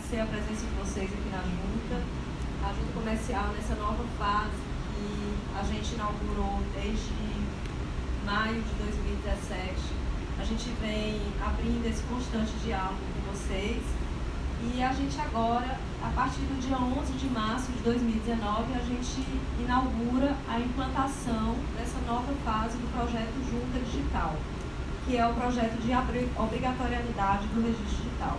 agradecer a presença de vocês aqui na Junta. A Junta Comercial, nessa nova fase que a gente inaugurou desde maio de 2017, a gente vem abrindo esse constante diálogo com vocês. E a gente agora, a partir do dia 11 de março de 2019, a gente inaugura a implantação dessa nova fase do projeto Junta Digital, que é o projeto de obrigatoriedade do registro digital.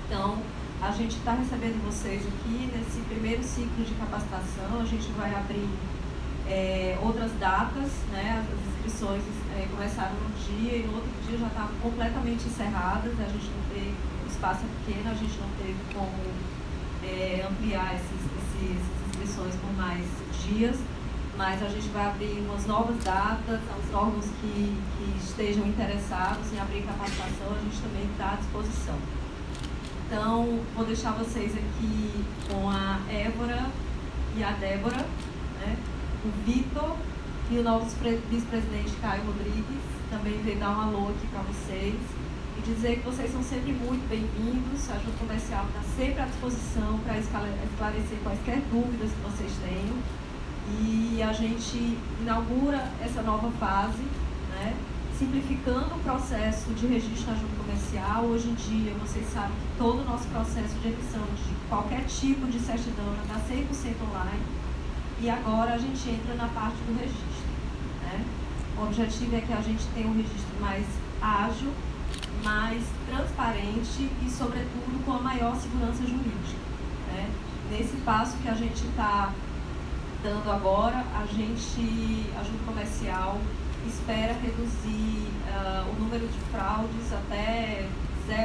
Então, a gente está recebendo vocês aqui nesse primeiro ciclo de capacitação. A gente vai abrir outras datas, né? As inscrições começaram num dia e no outro dia já estavam completamente encerradas. A gente não teve, o espaço é pequeno, a gente não teve como ampliar essas inscrições por mais dias, mas a gente vai abrir umas novas datas aos órgãos que estejam interessados em abrir capacitação. A gente também está à disposição. Então, vou deixar vocês aqui com a Évora e a Débora, né? O Vitor e o nosso vice-presidente Caio Rodrigues também veio dar um alô aqui para vocês e dizer que vocês são sempre muito bem-vindos. A Junta Comercial está sempre à disposição para esclarecer quaisquer dúvidas que vocês tenham. E a gente inaugura essa nova fase, né? Simplificando o processo de registro na Junta Comercial. Hoje em dia, vocês sabem que todo o nosso processo de emissão de qualquer tipo de certidão está 100% online. E agora a gente entra na parte do registro, né? O objetivo é que a gente tenha um registro mais ágil, mais transparente e, sobretudo, com a maior segurança jurídica, né? Nesse passo que a gente está dando agora, a Junta Comercial espera reduzir o número de fraudes até 0,001%,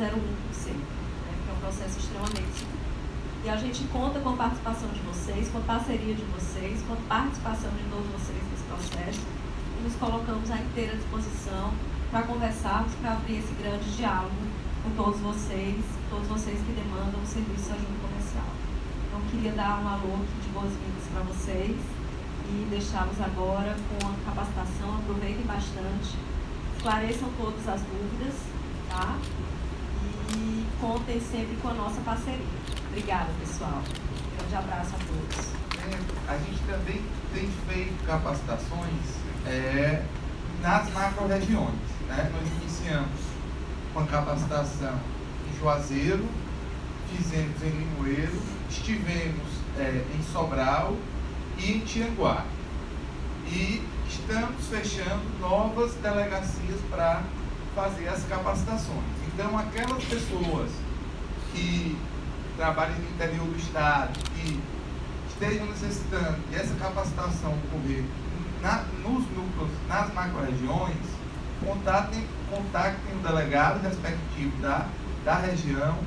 né, que é um processo extremamente seguro. E a gente conta com a participação de vocês, com a parceria de vocês, com a participação de todos vocês nesse processo, e nos colocamos à inteira disposição para conversarmos, para abrir esse grande diálogo com todos vocês que demandam o serviço da Junta Comercial. Então, queria dar um alô aqui de boas-vindas para vocês e deixá-los agora com a capacitação. Aproveitem bastante, esclareçam todas as dúvidas, tá? E contem sempre com a nossa parceria. Obrigada, pessoal. Um grande abraço a todos. A gente também tem feito capacitações nas macro-regiões, né? Nós iniciamos com a capacitação em Juazeiro, fizemos em Limoeiro, estivemos em Sobral e em Tianguá. E estamos fechando novas delegacias para fazer as capacitações. Então, aquelas pessoas que trabalhem no interior do estado, que estejam necessitando dessa capacitação ocorrer nos núcleos, nas macro-regiões, contactem o delegado respectivo da região,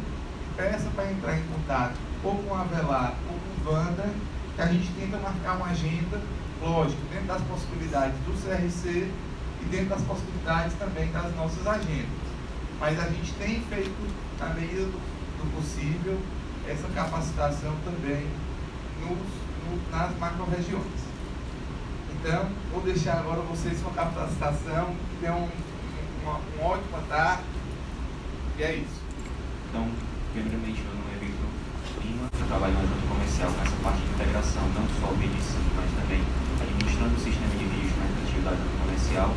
peça para entrar em contato ou com a Avelar ou com o Wanda, que a gente tenta marcar uma agenda, lógico, dentro das possibilidades do CRC e dentro das possibilidades também das nossas agendas. Mas a gente tem feito, na medida do possível, essa capacitação também nas macro-regiões. Então, vou deixar agora vocês com a capacitação, que tenham uma ótima tarde, e é isso. Então, primeiramente, meu nome é Victor Lima, eu trabalho na Junta Comercial nessa parte de integração, não só o BDC, mas também administrando o sistema de registro mercantil da Junta Comercial.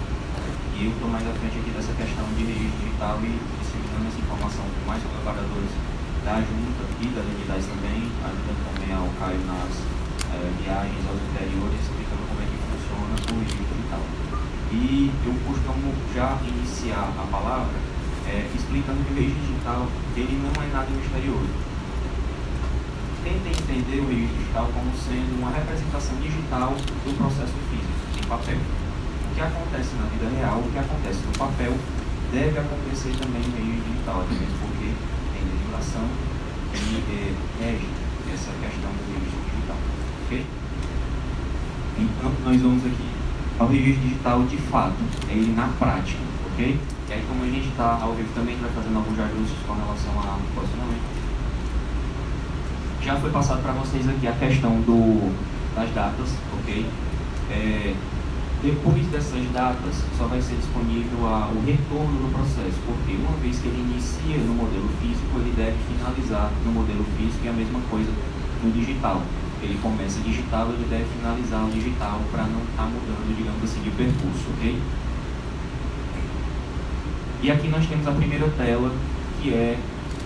E eu estou mais à frente aqui dessa questão de registro digital e disseminando essa informação com mais colaboradores da Junta e das entidades também, ajudando também ao Caio nas viagens aos interiores, explicando como é que funciona o registro digital. E eu costumo já iniciar a palavra explicando que o registro digital ele não é nada misterioso. Tentem entender o registro digital como sendo uma representação digital do processo físico, em papel. O que acontece na vida real, o que acontece no papel, deve acontecer também no registro digital, até mesmo porque tem legislação que rege essa questão do registro digital. Ok? Então, nós vamos aqui ao registro digital de fato, é ele na prática, ok? E aí, como a gente está ao vivo também, vai fazendo alguns ajustes com relação ao posicionamento. Já foi passado para vocês aqui a questão das datas, ok? Depois dessas datas, só vai ser disponível o retorno do processo, porque uma vez que ele inicia no modelo físico, ele deve finalizar no modelo físico, e a mesma coisa no digital. Ele começa digital, ele deve finalizar o digital para não estar mudando, digamos assim, de percurso, ok? E aqui nós temos a primeira tela, que é,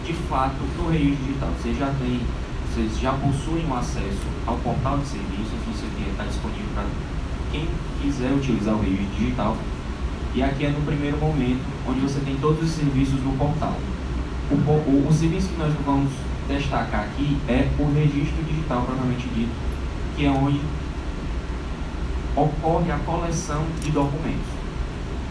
de fato, no registro digital. Vocês já possuem um acesso ao portal de serviços, isso aqui está disponível para quem quiser utilizar o registro digital. E aqui é no primeiro momento, onde você tem todos os serviços no portal. O serviço que nós vamos destacar aqui é o registro digital, propriamente dito, que é onde ocorre a coleção de documentos.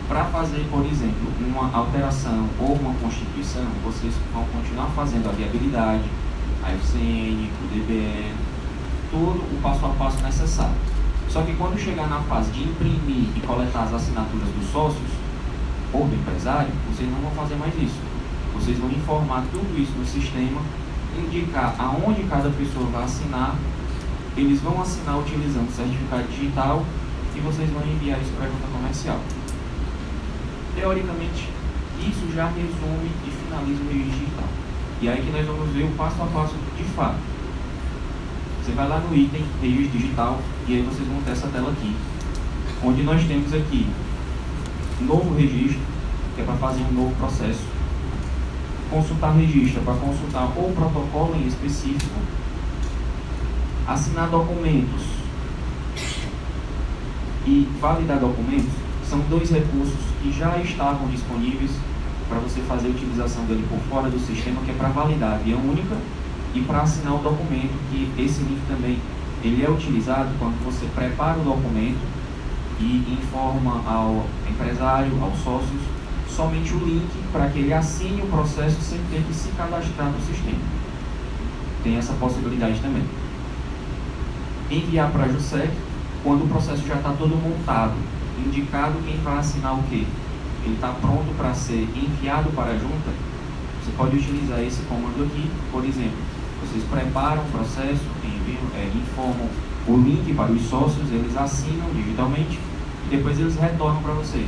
Para fazer, por exemplo, uma alteração ou uma constituição, vocês vão continuar fazendo a viabilidade, a FCN, o DBE, todo o passo a passo necessário. Só que quando chegar na fase de imprimir e coletar as assinaturas dos sócios ou do empresário, vocês não vão fazer mais isso. Vocês vão informar tudo isso no sistema, indicar aonde cada pessoa vai assinar, eles vão assinar utilizando o certificado digital e vocês vão enviar isso para a junta comercial. Teoricamente, isso já resume e finaliza o registro digital. E aí que nós vamos ver o passo a passo de fato. Você vai lá no item registro digital e aí vocês vão ter essa tela aqui, onde nós temos aqui novo registro, que é para fazer um novo processo. Consultar registro, para consultar ou protocolo em específico. Assinar documentos e validar documentos são dois recursos que já estavam disponíveis para você fazer a utilização dele por fora do sistema, que é para validar a via única e para assinar o documento, que esse link também ele é utilizado quando você prepara o documento e informa ao empresário, aos sócios, somente o link para que ele assine o processo sem ter que se cadastrar no sistema. Tem essa possibilidade também. Enviar para a JUSEC quando o processo já está todo montado, indicado quem vai assinar o quê. Ele está pronto para ser enviado para a junta. Você pode utilizar esse comando aqui, por exemplo. Vocês preparam o processo, informam o link para os sócios, eles assinam digitalmente e depois eles retornam para vocês.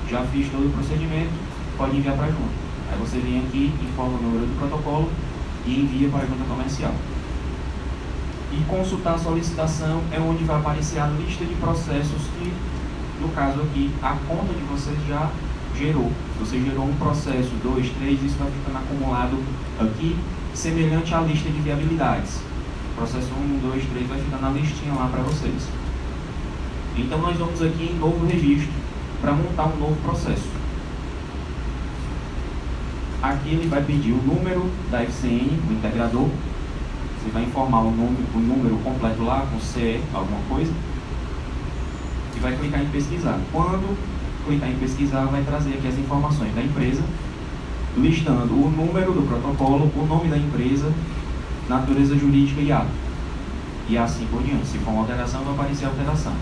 Já fiz todo o procedimento, pode enviar para a junta. Aí você vem aqui, informa o número do protocolo e envia para a junta comercial. E consultar a solicitação é onde vai aparecer a lista de processos que, no caso aqui, a conta de vocês já gerou. Se você gerou um processo, 2, 3, isso vai ficando acumulado aqui, semelhante à lista de viabilidades. Processo 1, 2, 3 vai ficar na listinha lá para vocês. Então nós vamos aqui em novo registro para montar um novo processo. Aqui ele vai pedir o número da FCN, o integrador. Você vai informar o número completo lá, com CE, alguma coisa. E vai clicar em pesquisar. Quando clicar em pesquisar, vai trazer aqui as informações da empresa, listando o número do protocolo, o nome da empresa, natureza jurídica e ato. E assim por diante. Se for uma alteração, vai aparecer a alteração.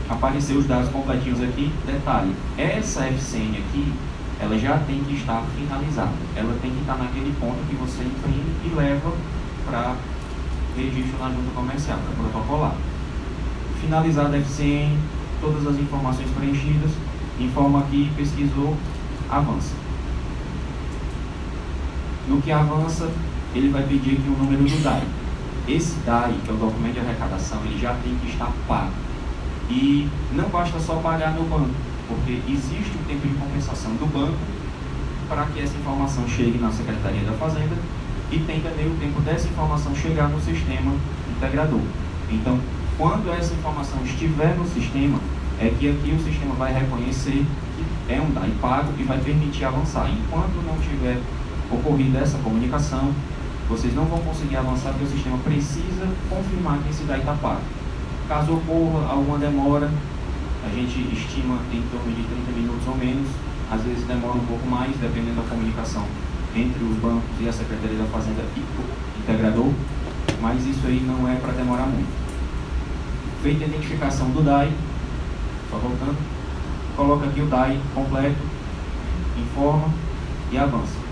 Aparecer os dados completinhos aqui. Detalhe, essa FCN aqui, ela já tem que estar finalizada. Ela tem que estar naquele ponto que você imprime e leva para registro na junta comercial, para protocolar. Finalizada a FCN, todas as informações preenchidas, informa aqui, pesquisou, avança. No que avança, ele vai pedir aqui o número do DAI. Esse DAI, que é o documento de arrecadação, ele já tem que estar pago. E não basta só pagar no banco, porque existe um tempo de compensação do banco para que essa informação chegue na Secretaria da Fazenda e tem também o tempo dessa informação chegar no sistema integrador. Então, quando essa informação estiver no sistema, é que aqui o sistema vai reconhecer que é um DAI pago e vai permitir avançar. Enquanto não tiver ocorrido essa comunicação, vocês não vão conseguir avançar, porque o sistema precisa confirmar que esse DAI está pago. Caso ocorra alguma demora, a gente estima em torno de 30 minutos ou menos, às vezes demora um pouco mais, dependendo da comunicação entre os bancos e a Secretaria da Fazenda e o integrador, mas isso aí não é para demorar muito. Feita a identificação do DAI, só voltando, coloca aqui o DAI completo, informa e avança.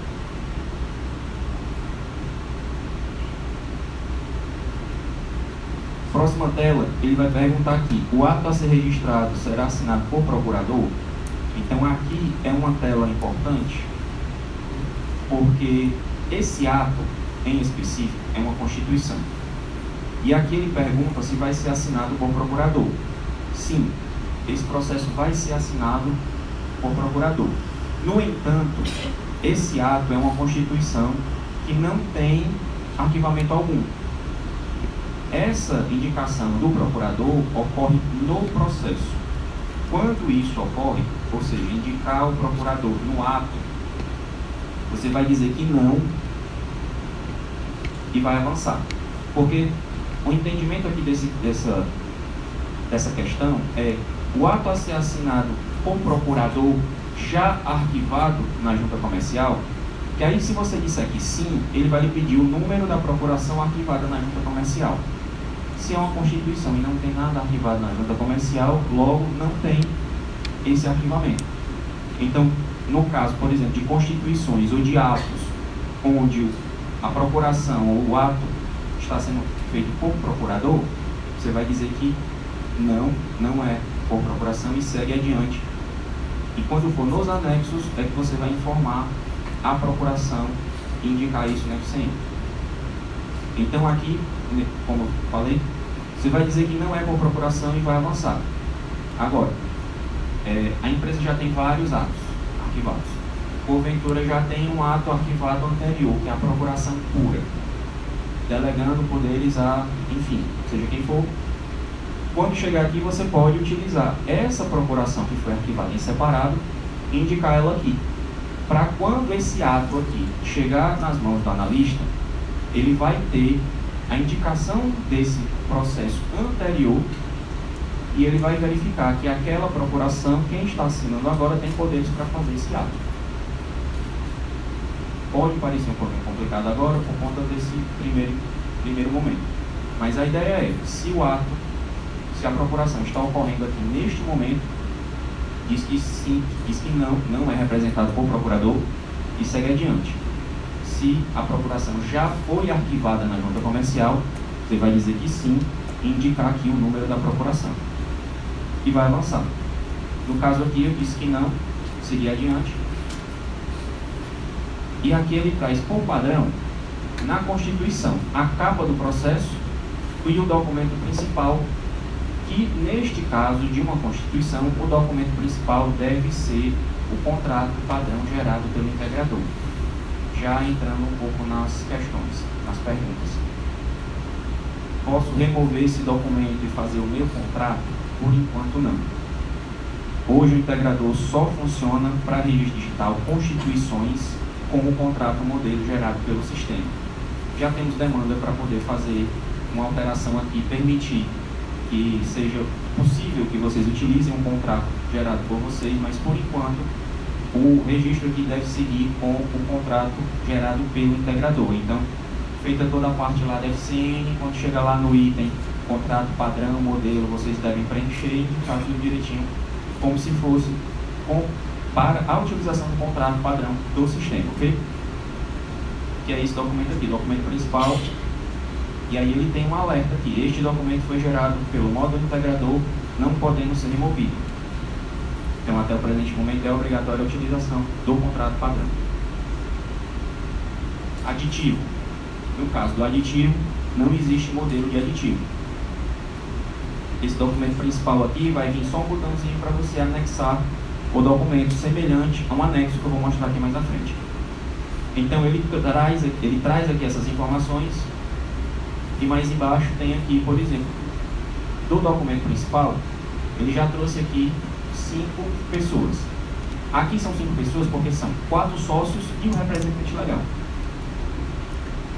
próxima tela, ele vai perguntar aqui, o ato a ser registrado será assinado por procurador? Então aqui é uma tela importante, porque esse ato em específico é uma constituição. E aqui ele pergunta se vai ser assinado por procurador. Sim, esse processo vai ser assinado por procurador. No entanto, esse ato é uma constituição que não tem arquivamento algum. Essa indicação do procurador ocorre no processo. Quando isso ocorre, ou seja, indicar o procurador no ato, você vai dizer que não e vai avançar. Porque o entendimento aqui dessa questão é o ato a ser assinado por procurador já arquivado na junta comercial, que aí se você disser que sim, ele vai lhe pedir o número da procuração arquivada na junta comercial. Se é uma constituição e não tem nada arquivado na junta comercial, logo não tem esse arquivamento. Então, no caso, por exemplo, de constituições ou de atos onde a procuração ou o ato está sendo feito por procurador, você vai dizer que não é por procuração e segue adiante. E quando for nos anexos, é que você vai informar a procuração e indicar isso no FCM. Então aqui, como eu falei, você vai dizer que não é por procuração e vai avançar. Agora, a empresa já tem vários atos arquivados. Porventura já tem um ato arquivado anterior, que é a procuração pura, delegando poderes a, enfim, seja quem for. Quando chegar aqui, você pode utilizar essa procuração que foi arquivada em separado e indicar ela aqui. Para quando esse ato aqui chegar nas mãos do analista, ele vai ter a indicação desse processo anterior e ele vai verificar que aquela procuração, quem está assinando agora, tem poderes para fazer esse ato. Pode parecer um pouquinho complicado agora por conta desse primeiro momento. Mas a ideia é, se a procuração está ocorrendo aqui neste momento, diz que sim, diz que não é representado por procurador e segue adiante. Se a procuração já foi arquivada na junta comercial, você vai dizer que sim e indicar aqui o número da procuração. E vai avançar. No caso aqui, eu disse que não, seguir adiante. E aqui ele traz por padrão, na Constituição, a capa do processo e o documento principal, que neste caso de uma Constituição, o documento principal deve ser o contrato padrão gerado pelo integrador. Já entrando um pouco nas questões, nas perguntas. Posso remover esse documento e fazer o meu contrato? Por enquanto não. Hoje o integrador só funciona para registro digital constituições com o contrato modelo gerado pelo sistema. Já temos demanda para poder fazer uma alteração aqui, permitir que seja possível que vocês utilizem um contrato gerado por vocês, mas por enquanto o registro aqui deve seguir com o contrato gerado pelo integrador. Então, feita toda a parte lá da FCN, quando chegar lá no item contrato padrão, modelo, vocês devem preencher e indicar tudo direitinho, como se fosse para a utilização do contrato padrão do sistema, ok? Que é esse documento aqui, documento principal. E aí ele tem um alerta aqui, este documento foi gerado pelo módulo integrador, não podendo ser removido. Então até o presente momento é obrigatória a utilização do contrato padrão. Aditivo. No caso do aditivo, não existe modelo de aditivo. Esse documento principal aqui vai vir só um botãozinho para você anexar o documento semelhante a um anexo que eu vou mostrar aqui mais à frente. Então ele traz aqui essas informações e mais embaixo tem aqui, por exemplo, do documento principal, ele já trouxe aqui 5 pessoas. Aqui são 5 pessoas porque são 4 sócios e um representante legal.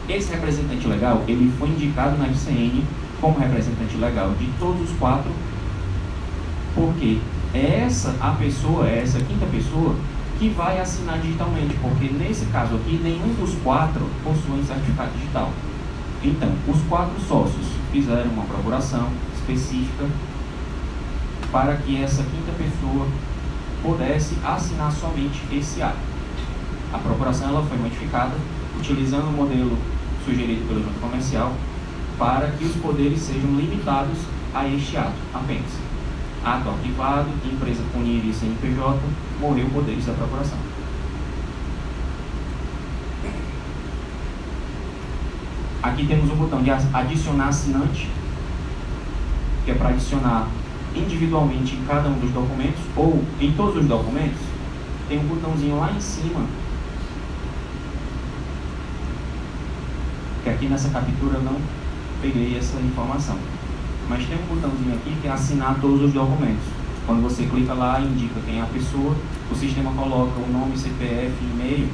Esse representante legal, ele foi indicado na FCN como representante legal de todos os 4, porque é essa quinta pessoa que vai assinar digitalmente, porque nesse caso aqui, nenhum dos 4 possui certificado digital. Então, os 4 sócios fizeram uma procuração específica para que essa quinta pessoa pudesse assinar somente esse ato. A procuração ela foi modificada utilizando o modelo sugerido pelo junta comercial para que os poderes sejam limitados a este ato apenas. Ato arquivado, empresa com NIR e CNPJ, morreu poderes da procuração. Aqui temos o botão de adicionar assinante, que é para adicionar individualmente em cada um dos documentos, ou em todos os documentos. Tem um botãozinho lá em cima, que aqui nessa captura eu não peguei essa informação, mas tem um botãozinho aqui que é assinar todos os documentos. Quando você clica lá, indica quem é a pessoa, o sistema coloca o nome, CPF e e-mail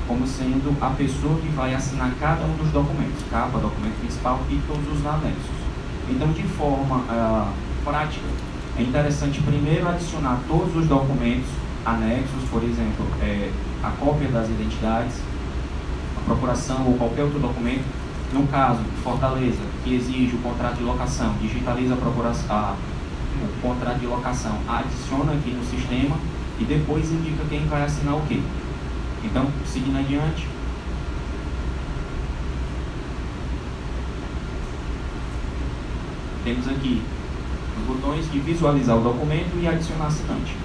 como sendo a pessoa que vai assinar cada um dos documentos, capa, documento principal e todos os anexos. Então, de forma prática, é interessante primeiro adicionar todos os documentos anexos, por exemplo, a cópia das identidades, a procuração ou qualquer outro documento. No caso, Fortaleza, que exige o contrato de locação, digitaliza o contrato de locação, adiciona aqui no sistema e depois indica quem vai assinar o quê. Então, seguindo adiante, temos aqui os botões de visualizar o documento e adicionar assinante.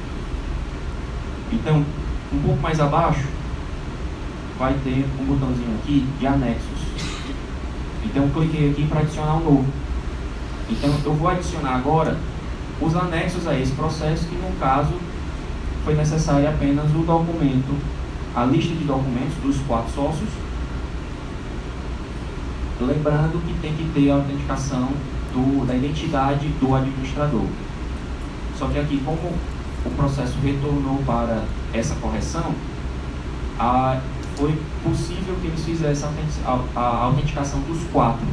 Então, um pouco mais abaixo, vai ter um botãozinho aqui de anexos. Então, eu cliquei aqui para adicionar um novo. Então, eu vou adicionar agora os anexos a esse processo, que no caso foi necessário apenas o documento, a lista de documentos dos 4 sócios, lembrando que tem que ter a autenticação da identidade do administrador. Só que aqui, como o processo retornou para essa correção, foi possível que eles fizessem a autenticação dos 4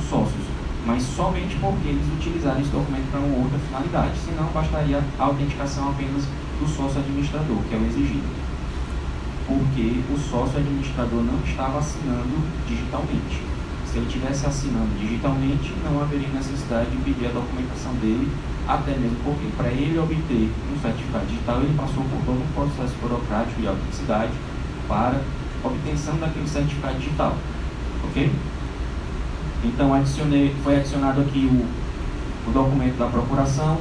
sócios, mas somente porque eles utilizaram esse documento para uma outra finalidade, senão bastaria a autenticação apenas do sócio administrador, que é o exigido, porque o sócio administrador não estava assinando digitalmente. Se ele estivesse assinando digitalmente, não haveria necessidade de pedir a documentação dele, até mesmo porque para ele obter um certificado digital, ele passou por todo um processo burocrático de autenticidade para obtenção daquele certificado digital, ok? Então foi adicionado aqui o documento da procuração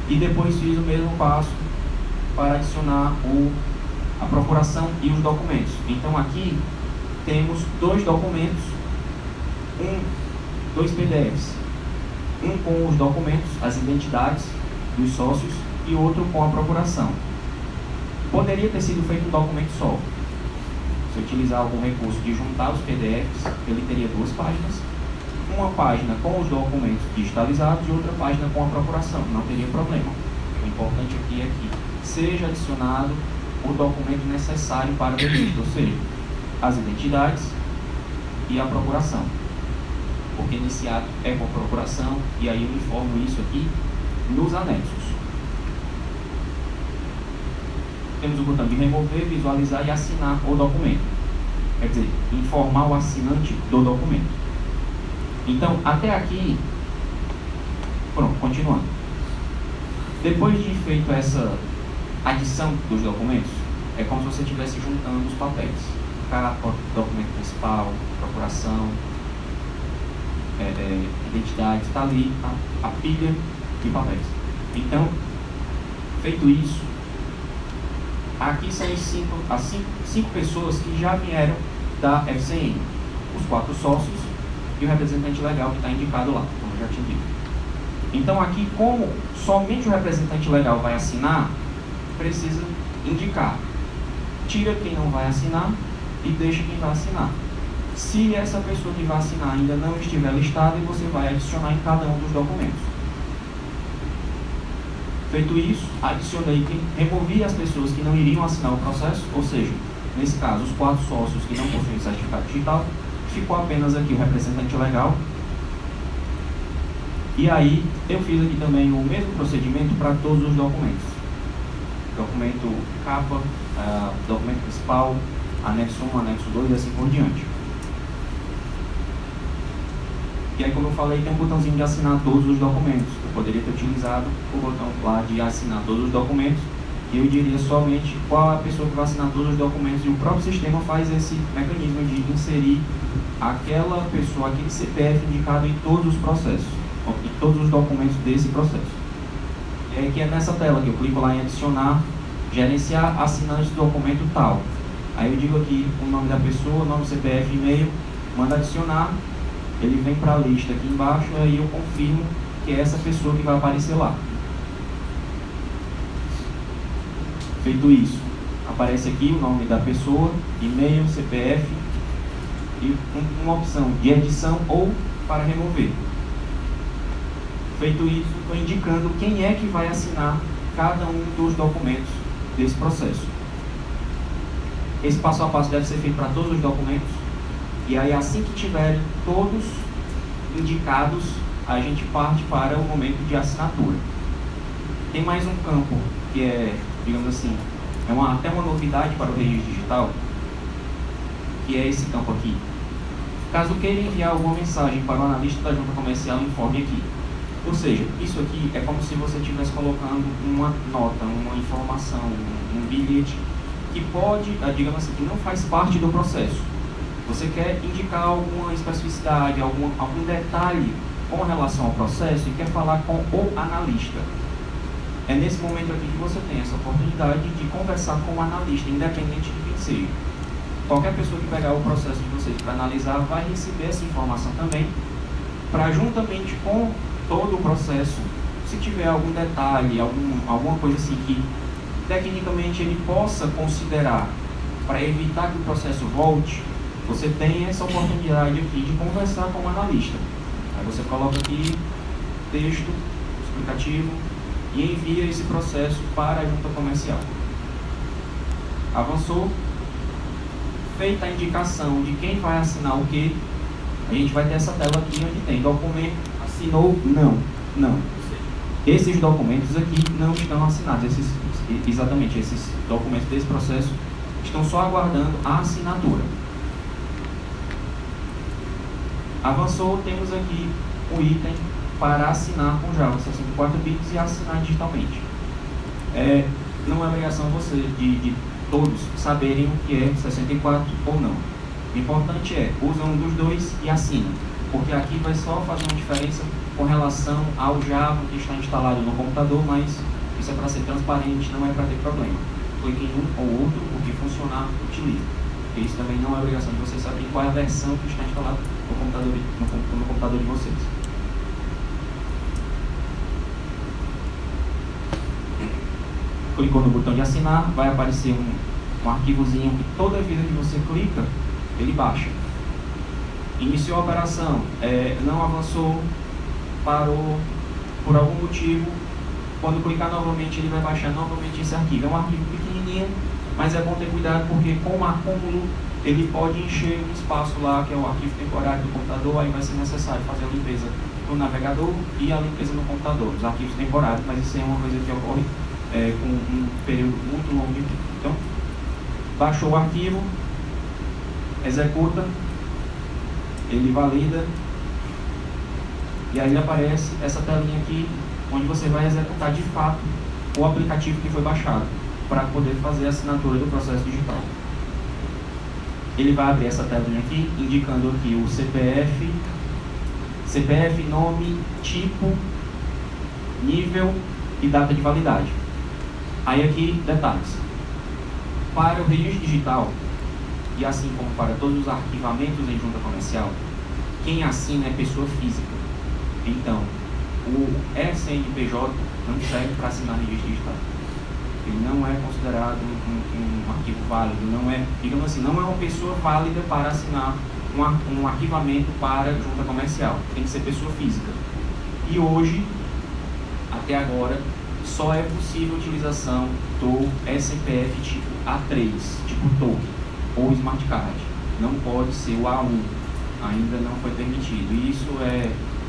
e depois fiz o mesmo passo para adicionar a procuração e os documentos. Então aqui temos 2 documentos, 2 PDFs, um com os documentos, as identidades dos sócios e outro com a procuração. Poderia ter sido feito um documento só. Se utilizar algum recurso de juntar os PDFs, ele teria 2 páginas, uma página com os documentos digitalizados e outra página com a procuração, não teria problema. O importante aqui é que seja adicionado o documento necessário para o registro, ou seja, as identidades e a procuração, porque nesse ato é com a procuração, e aí eu informo isso aqui nos anexos. Temos o botão de remover, visualizar e assinar o documento. Quer dizer, informar o assinante do documento. Então, até aqui, pronto, continuando. Depois de feito essa adição dos documentos, é como se você estivesse juntando os papéis. Capa, documento principal, procuração, identidade, está ali a pilha de papéis. Então, feito isso, aqui são as 5 pessoas que já vieram da FCN, os 4 sócios e o representante legal que está indicado lá, como eu já tinha dito. Então aqui, como somente o representante legal vai assinar, precisa indicar. Tira quem não vai assinar e deixa quem vai assinar. Se essa pessoa que vai assinar ainda não estiver listada, você vai adicionar em cada um dos documentos. Feito isso, adicionei removi as pessoas que não iriam assinar o processo, ou seja, nesse caso, os 4 sócios que não possuem certificado digital, ficou apenas aqui o representante legal. E aí, eu fiz aqui também o mesmo procedimento para todos os documentos. Documento capa, documento principal, anexo 1, anexo 2 e assim por diante. E aí, como eu falei, tem um botãozinho de assinar todos os documentos. Eu poderia ter utilizado o botão lá de assinar todos os documentos, eu diria somente qual é a pessoa que vai assinar todos os documentos, e o próprio sistema faz esse mecanismo de inserir aquela pessoa, aquele CPF indicado em todos os processos, em todos os documentos desse processo. E aí que é nessa tela que eu clico lá em adicionar, gerenciar assinantes do documento tal. Aí eu digo aqui o nome da pessoa, nome, CPF, e-mail, mando adicionar, ele vem para a lista aqui embaixo, e aí eu confirmo que é essa pessoa que vai aparecer lá. Feito isso, aparece aqui o nome da pessoa, e-mail, CPF e uma opção de edição ou para remover. Feito isso, estou indicando quem é que vai assinar cada um dos documentos desse processo. Esse passo a passo deve ser feito para todos os documentos, e aí assim que tiverem todos indicados, a gente parte para o momento de assinatura. Tem mais um campo que é, digamos assim, até uma novidade para o registro digital, que é esse campo aqui. Caso queira enviar alguma mensagem para o analista da junta comercial, informe aqui. Ou seja, isso aqui é como se você estivesse colocando uma nota, uma informação, um bilhete que pode, digamos assim, que não faz parte do processo. Você quer indicar alguma especificidade, algum detalhe com relação ao processo e quer falar com o analista. É nesse momento aqui que você tem essa oportunidade de conversar com o analista, independente de quem seja. Qualquer pessoa que pegar o processo de vocês para analisar vai receber essa informação também, para juntamente com todo o processo, se tiver algum detalhe, alguma coisa assim que tecnicamente ele possa considerar para evitar que o processo volte, você tem essa oportunidade aqui de conversar com o analista. Aí você coloca aqui texto explicativo e envia esse processo para a junta comercial. Avançou, feita a indicação de quem vai assinar o que, a gente vai ter essa tela aqui onde tem documento, assinou, não. Esses documentos aqui não estão assinados, exatamente esses documentos desse processo estão só aguardando a assinatura. Avançou, temos aqui o item para assinar com Java 64 bits e assinar digitalmente. Não é obrigação você de todos saberem o que é 64 ou não. O importante é, usa um dos dois e assina, porque aqui vai só fazer uma diferença com relação ao Java que está instalado no computador, mas isso é para ser transparente, não é para ter problema. Clique em um ou outro, o que funcionar, utilize. Porque isso também não é obrigação de vocês saberem qual é a versão que está instalada no computador de vocês. Clicou no botão de assinar, vai aparecer um arquivozinho que toda vida que você clica, ele baixa. Iniciou a operação, não avançou, parou por algum motivo. Quando clicar novamente, ele vai baixar novamente esse arquivo. É um arquivo pequenininho, mas é bom ter cuidado porque com o acúmulo ele pode encher um espaço lá, que é o arquivo temporário do computador. Aí vai ser necessário fazer a limpeza no navegador e a limpeza no computador, os arquivos temporários, mas isso é uma coisa que ocorre com um período muito longo de tempo. Então, baixou o arquivo, executa, ele valida, e aí aparece essa telinha aqui, onde você vai executar de fato o aplicativo que foi baixado, para poder fazer a assinatura do processo digital. Ele vai abrir essa telinha aqui, indicando aqui o CPF, nome, tipo, nível e data de validade. Aí aqui, detalhes. Para o registro digital, e assim como para todos os arquivamentos em junta comercial, quem assina é pessoa física. Então, o CNPJ não serve para assinar registro digital. Ele não é considerado um arquivo válido, não é, digamos assim, não é uma pessoa válida para assinar um arquivamento para junta comercial. Tem que ser pessoa física. E hoje, até agora, só é possível a utilização do SPF tipo A3, tipo token ou Smart Card. Não pode ser o A1, ainda não foi permitido. E isso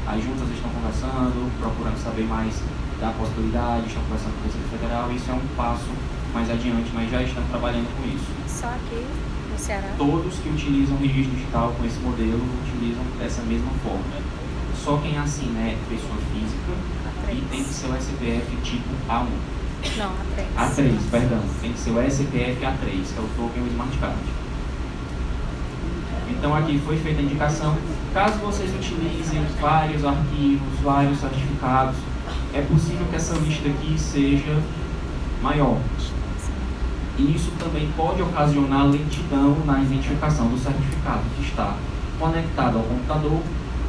as juntas estão conversando, procurando saber mais da possibilidade, estão conversando com o Receita Federal. Isso é um passo mais adiante, mas já estão trabalhando com isso. Só aqui no Ceará? Todos que utilizam registro digital com esse modelo utilizam dessa mesma forma. Só quem assina é pessoa física e tem que ser o SPF tipo A1. Não, A3, perdão. Tem que ser o SPF A3, que é o token Smart Card. Então aqui foi feita a indicação. Caso vocês utilizem vários arquivos, vários certificados, é possível que essa lista aqui seja maior. E isso também pode ocasionar lentidão na identificação do certificado que está conectado ao computador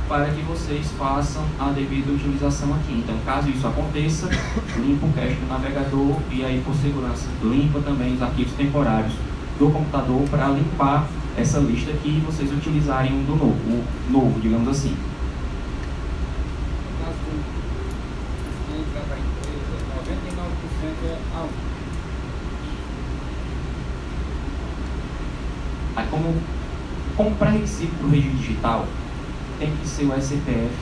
para que vocês façam a devida utilização aqui. Então, caso isso aconteça, limpa o cache do navegador e aí, por segurança, limpa também os arquivos temporários do computador para limpar essa lista aqui e vocês utilizarem um do novo, o novo, digamos assim. No caso do entrar para a empresa, 99% é alto. Aí, como pré-requisito para o regime digital, tem que ser o SPF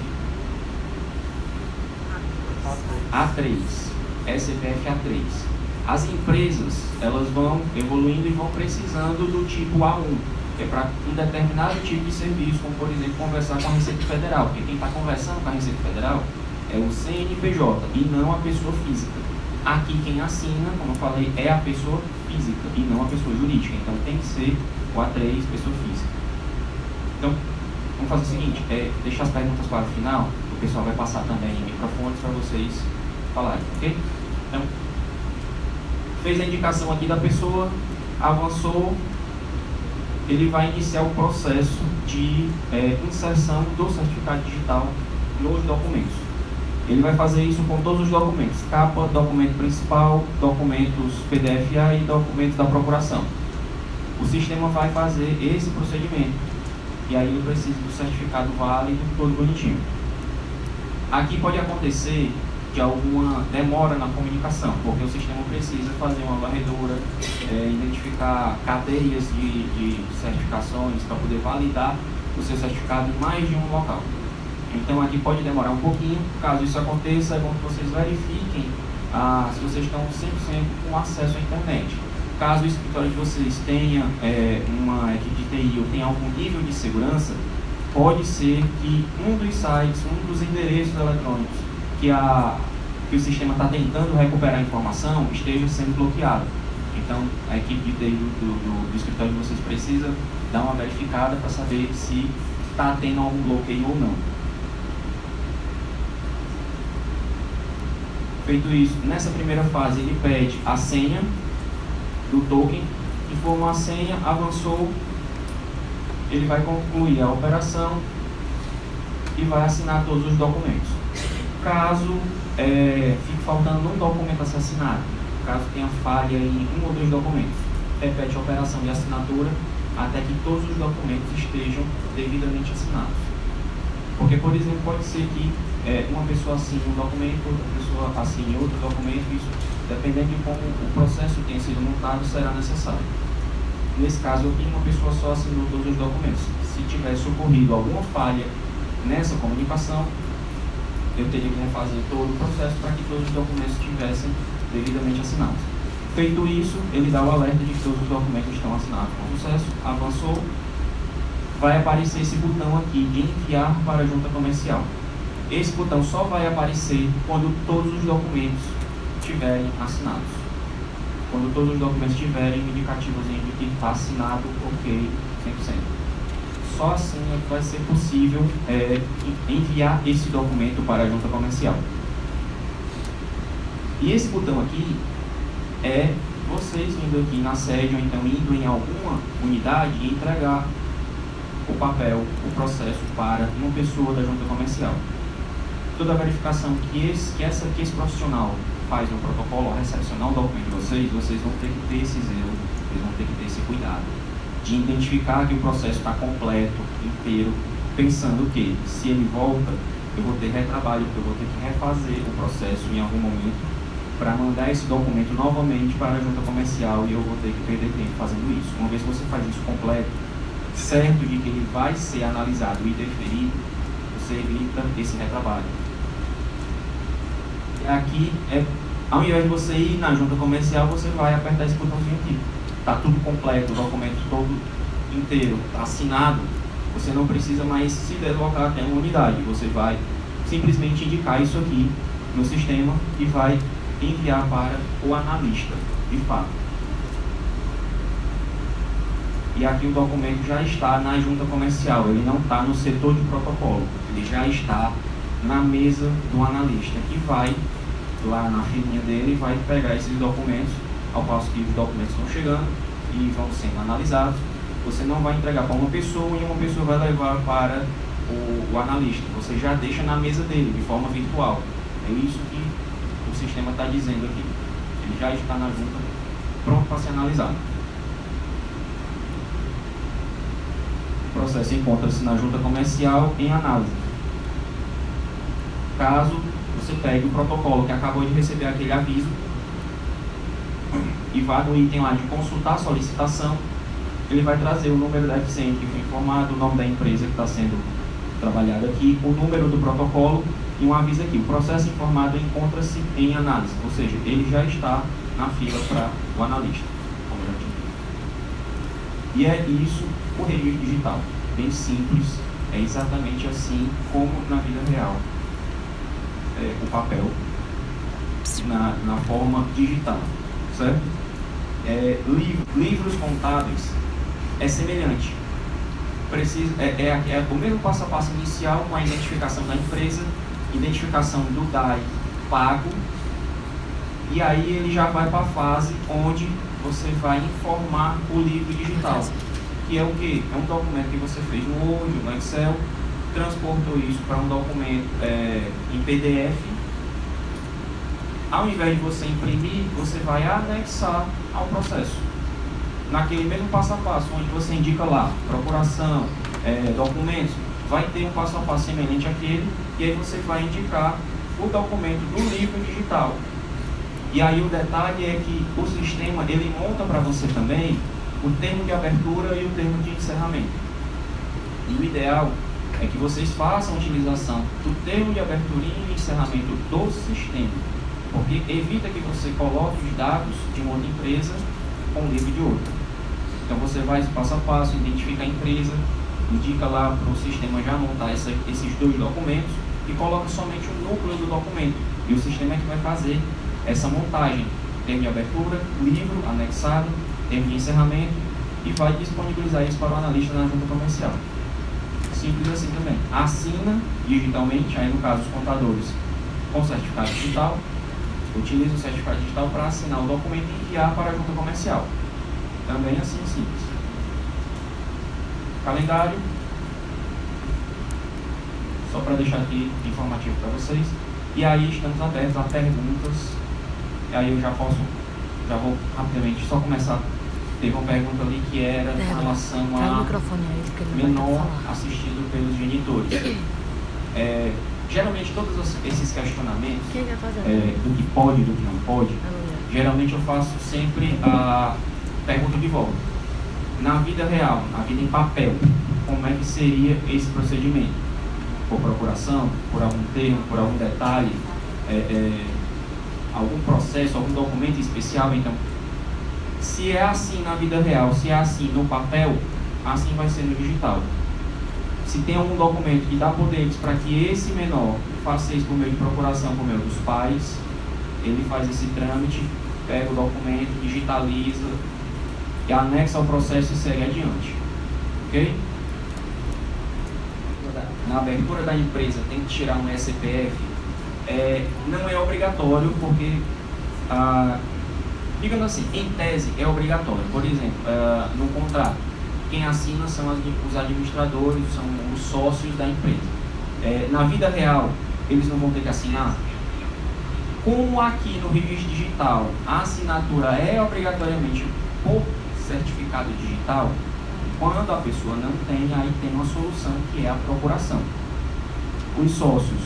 A3. SPF A3. As empresas, elas vão evoluindo e vão precisando do tipo A1, que é para um determinado tipo de serviço, como por exemplo conversar com a Receita Federal, porque quem está conversando com a Receita Federal é o CNPJ e não a pessoa física. Aqui quem assina, como eu falei, é a pessoa física e não a pessoa jurídica, então tem que ser o A3, pessoa física. Então, vamos fazer o seguinte, deixar as perguntas para o final, o pessoal vai passar também microfones para vocês falarem, ok? Então, fez a indicação aqui da pessoa, avançou, ele vai iniciar o processo de inserção do certificado digital nos documentos. Ele vai fazer isso com todos os documentos, capa, documento principal, documentos PDF-A e documentos da procuração. O sistema vai fazer esse procedimento e aí ele precisa do certificado válido, todo bonitinho. Aqui pode acontecer de alguma demora na comunicação, porque o sistema precisa fazer uma varredura, identificar cadeias de certificações para poder validar o seu certificado em mais de um local. Então aqui pode demorar um pouquinho. Caso isso aconteça, é bom que vocês verifiquem se vocês estão 100% com acesso à internet. Caso o escritório de vocês tenha uma equipe de TI ou tenha algum nível de segurança, pode ser que um dos sites, um dos endereços eletrônicos que o sistema está tentando recuperar a informação esteja sendo bloqueado. Então, a equipe de TI do escritório de vocês precisa dar uma verificada para saber se está tendo algum bloqueio ou não. Feito isso, nessa primeira fase ele pede a senha do token, informou a senha, avançou, ele vai concluir a operação e vai assinar todos os documentos. Caso fique faltando um documento a ser assinado, caso tenha falha em um ou dois documentos, repete a operação de assinatura até que todos os documentos estejam devidamente assinados. Porque, por exemplo, pode ser que uma pessoa assine um documento, outra pessoa assine outro documento, isso, dependendo de como o processo tenha sido montado, será necessário. Nesse caso aqui, uma pessoa só assinou todos os documentos. Se tivesse ocorrido alguma falha nessa comunicação, eu teria que refazer todo o processo para que todos os documentos estivessem devidamente assinados. Feito isso, ele dá o alerta de que todos os documentos estão assinados com sucesso, avançou, vai aparecer esse botão aqui de enviar para a junta comercial. Esse botão só vai aparecer quando todos os documentos estiverem assinados. Quando todos os documentos tiverem indicativos de que está assinado, ok, 100%. Só assim é que vai ser possível enviar esse documento para a junta comercial. E esse botão aqui é vocês vindo aqui na sede ou então indo em alguma unidade e entregar o papel, o processo para uma pessoa da junta comercial. Toda a verificação que esse profissional faz no protocolo ao recepcionar o documento de vocês vão ter que ter esse zelo, vocês vão ter que ter esse cuidado de identificar que o processo está completo, inteiro, pensando que se ele volta, eu vou ter retrabalho, eu vou ter que refazer o processo em algum momento para mandar esse documento novamente para a junta comercial e eu vou ter que perder tempo fazendo isso. Uma vez que você faz isso completo, certo de que ele vai ser analisado e deferido, você evita esse retrabalho. E aqui, ao invés de você ir na junta comercial, você vai apertar esse botãozinho aqui. Está tudo completo, o documento todo inteiro, está assinado, você não precisa mais se deslocar até uma unidade. Você vai simplesmente indicar isso aqui no sistema e vai enviar para o analista, de fato. E aqui o documento já está na junta comercial, ele não está no setor de protocolo, ele já está na mesa do analista, que vai lá na filinha dele e vai pegar esses documentos, ao passo que os documentos estão chegando e vão sendo analisados. Você não vai entregar para uma pessoa e uma pessoa vai levar para o analista. Você já deixa na mesa dele, de forma virtual. É isso que o sistema está dizendo aqui. Ele já está na junta, pronto para ser analisado. O processo encontra-se na junta comercial em análise. Caso você pegue o protocolo que acabou de receber aquele aviso e vá no item lá de consultar a solicitação, ele vai trazer o número da eficiente que foi informado, o nome da empresa que está sendo trabalhada aqui, o número do protocolo e um aviso aqui. O processo informado encontra-se em análise, ou seja, ele já está na fila para o analista, como já tinha dito. E é isso o registro digital, bem simples, é exatamente assim como na vida real. O papel na forma digital, certo? Livros contábeis é semelhante. É o mesmo passo a passo inicial, com a identificação da empresa, identificação do DAI pago, e aí ele já vai para a fase onde você vai informar o livro digital, que é o quê? É um documento que você fez no Word, no Excel, transportou isso para um documento em PDF. Ao invés de você imprimir, você vai anexar ao processo. Naquele mesmo passo a passo, onde você indica lá, procuração, documentos, vai ter um passo a passo semelhante àquele, e aí você vai indicar o documento do livro digital. E aí o detalhe é que o sistema, ele monta para você também o termo de abertura e o termo de encerramento. E o ideal é que vocês façam a utilização do termo de abertura e encerramento do sistema, porque evita que você coloque os dados de uma outra empresa com o livro de outra. Então você vai passo a passo, identifica a empresa, indica lá para o sistema já montar esses dois documentos e coloca somente o núcleo do documento. E o sistema é que vai fazer essa montagem, termo de abertura, livro anexado, termo de encerramento, e vai disponibilizar isso para o analista na junta comercial. Simples assim também. Assina digitalmente, aí no caso os contadores com certificado digital, utiliza o certificado digital para assinar o documento e enviar para a junta comercial. Também assim simples. Calendário, só para deixar aqui informativo para vocês. E aí estamos abertos a perguntas. E aí eu já vou rapidamente só começar. Teve uma pergunta ali que era em relação a menor assistido pelos genitores. Geralmente todos esses questionamentos do que pode e do que não pode, geralmente eu faço sempre a pergunta de volta. Na vida real, na vida em papel, como é que seria esse procedimento? Por procuração, por algum termo, por algum detalhe, algum processo, algum documento especial? Então, se é assim na vida real, se é assim no papel, assim vai ser no digital. Se tem algum documento que dá poderes para que esse menor faça isso por meio de procuração, por meio dos pais, ele faz esse trâmite, pega o documento, digitaliza e anexa ao processo e segue adiante. Ok? Na abertura da empresa tem que tirar um SPF. Não é obrigatório, porque digamos assim, em tese é obrigatório. Por exemplo, no contrato, quem assina são os administradores, são os sócios da empresa. Na vida real, eles não vão ter que assinar. Como aqui no registro digital a assinatura é obrigatoriamente por certificado digital, quando a pessoa não tem, aí tem uma solução que é a procuração. Os sócios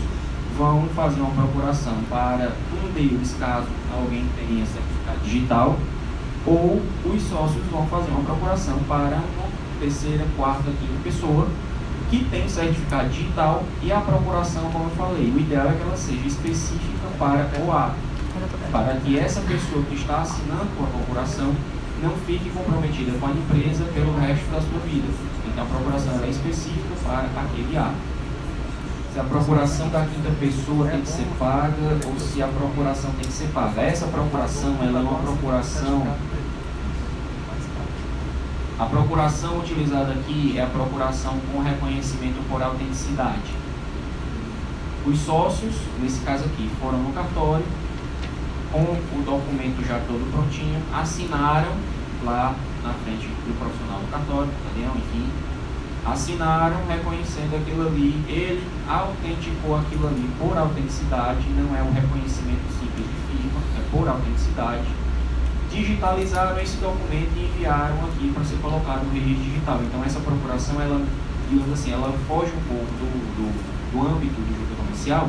vão fazer uma procuração para um deles, caso alguém tenha certificado digital, ou os sócios vão fazer uma procuração para uma terceira, quarta, quinta pessoa que tem certificado digital, e a procuração, como eu falei, o ideal é que ela seja específica para o ato, para que essa pessoa que está assinando com a procuração não fique comprometida com a empresa pelo resto da sua vida. Então a procuração é específica para aquele ato. se a procuração da quinta pessoa tem que ser paga ou se a procuração tem que ser paga. Essa procuração, ela é uma procuração... A procuração utilizada aqui é a procuração com reconhecimento por autenticidade. Os sócios, nesse caso aqui, foram no cartório, com o documento já todo prontinho, assinaram lá na frente do profissional do cartório, enfim, assinaram reconhecendo aquilo ali, ele autenticou aquilo ali por autenticidade, não é um reconhecimento simples de firma, é por autenticidade. Digitalizaram esse documento e enviaram aqui para ser colocado no registro digital. Então essa procuração, ela, digamos assim, ela foge um pouco do âmbito de junta comercial,